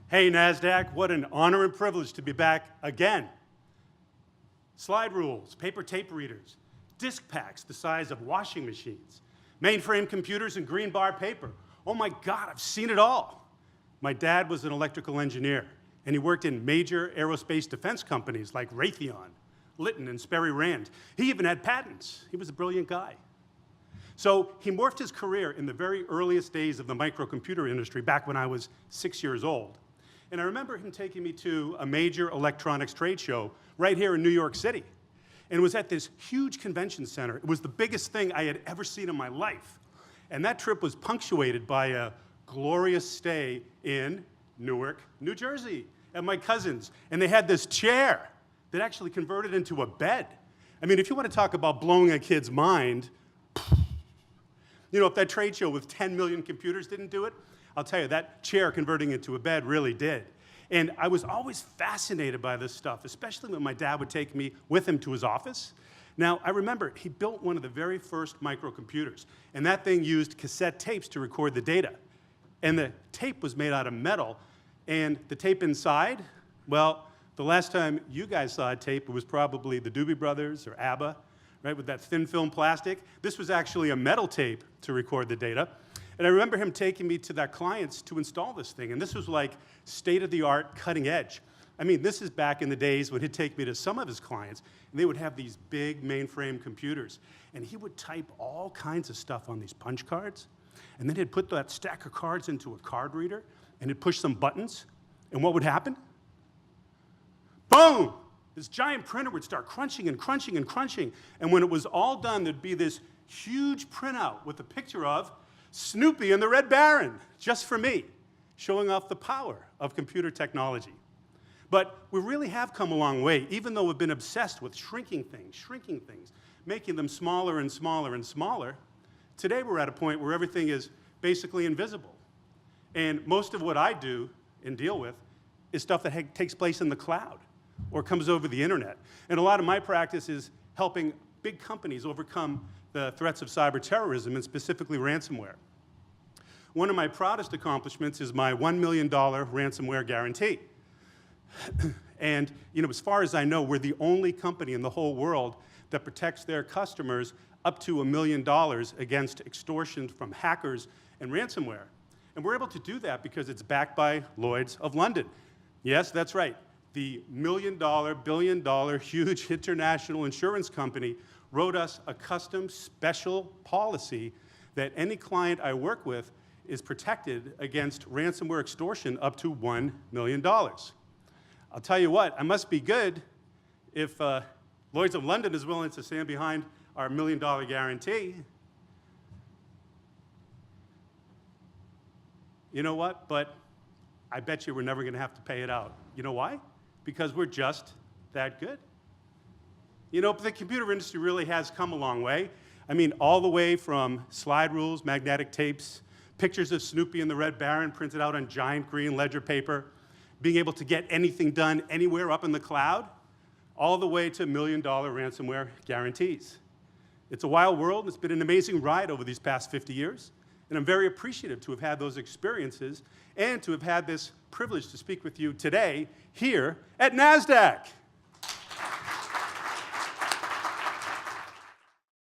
Hey, Nasdaq, what an honor and privilege to be back again. Slide rules, paper tape readers, disk packs the size of washing machines, mainframe computers and green bar paper. Oh my God, I've seen it all. My dad was an electrical engineer, and he worked in major aerospace defense companies like Raytheon, Litton, and Sperry Rand. He even had patents. He was a brilliant guy. So he morphed his career in the very earliest days of the microcomputer industry, back when I was 6 years old. And I remember him taking me to a major electronics trade show right here in New York City. And it was at this huge convention center. It was the biggest thing I had ever seen in my life. And that trip was punctuated by a glorious stay in Newark, New Jersey, at my cousin's. And they had this chair that actually converted into a bed. I mean, if you want to talk about blowing a kid's mind, you know, if that trade show with 10 million computers didn't do it, I'll tell you, that chair converting into a bed really did. And I was always fascinated by this stuff, especially when my dad would take me with him to his office. Now, I remember he built one of the very first microcomputers, and that thing used cassette tapes to record the data. And the tape was made out of metal, and the tape inside, well, the last time you guys saw a tape, it was probably the Doobie Brothers or ABBA, right, with that thin film plastic. This was actually a metal tape to record the data. And I remember him taking me to their clients to install this thing, and this was like state-of-the-art, cutting edge. I mean, this is back in the days when he'd take me to some of his clients, and they would have these big mainframe computers, and he would type all kinds of stuff on these punch cards, and then he'd put that stack of cards into a card reader, and he'd push some buttons, and what would happen? Boom! This giant printer would start crunching and crunching and crunching, and when it was all done, there'd be this huge printout with a picture of Snoopy and the Red Baron, just for me, showing off the power of computer technology. But we really have come a long way, even though we've been obsessed with shrinking things, making them smaller and smaller and smaller. Today we're at a point where everything is basically invisible. And most of what I do and deal with is stuff that takes place in the cloud or comes over the internet. And a lot of my practice is helping big companies overcome the threats of cyber terrorism, and specifically ransomware. One of my proudest accomplishments is my $1 million ransomware guarantee. And you know, as far as I know, we're the only company in the whole world that protects their customers up to $1 million against extortion from hackers and ransomware. And we're able to do that because it's backed by Lloyd's of London. Yes, that's right. The $1 million, billion-dollar, huge international insurance company wrote us a custom special policy that any client I work with is protected against ransomware extortion up to $1 million. I'll tell you what, I must be good if Lloyd's of London is willing to stand behind our $1 million guarantee. You know what? But I bet you we're never going to have to pay it out. You know why? Because we're just that good. You know, the computer industry really has come a long way. I mean, all the way from slide rules, magnetic tapes, pictures of Snoopy and the Red Baron printed out on giant green ledger paper, being able to get anything done anywhere up in the cloud, all the way to $1 million ransomware guarantees. It's a wild world, and it's been an amazing ride over these past 50 years, and I'm very appreciative to have had those experiences and to have had this privilege to speak with you today here at Nasdaq.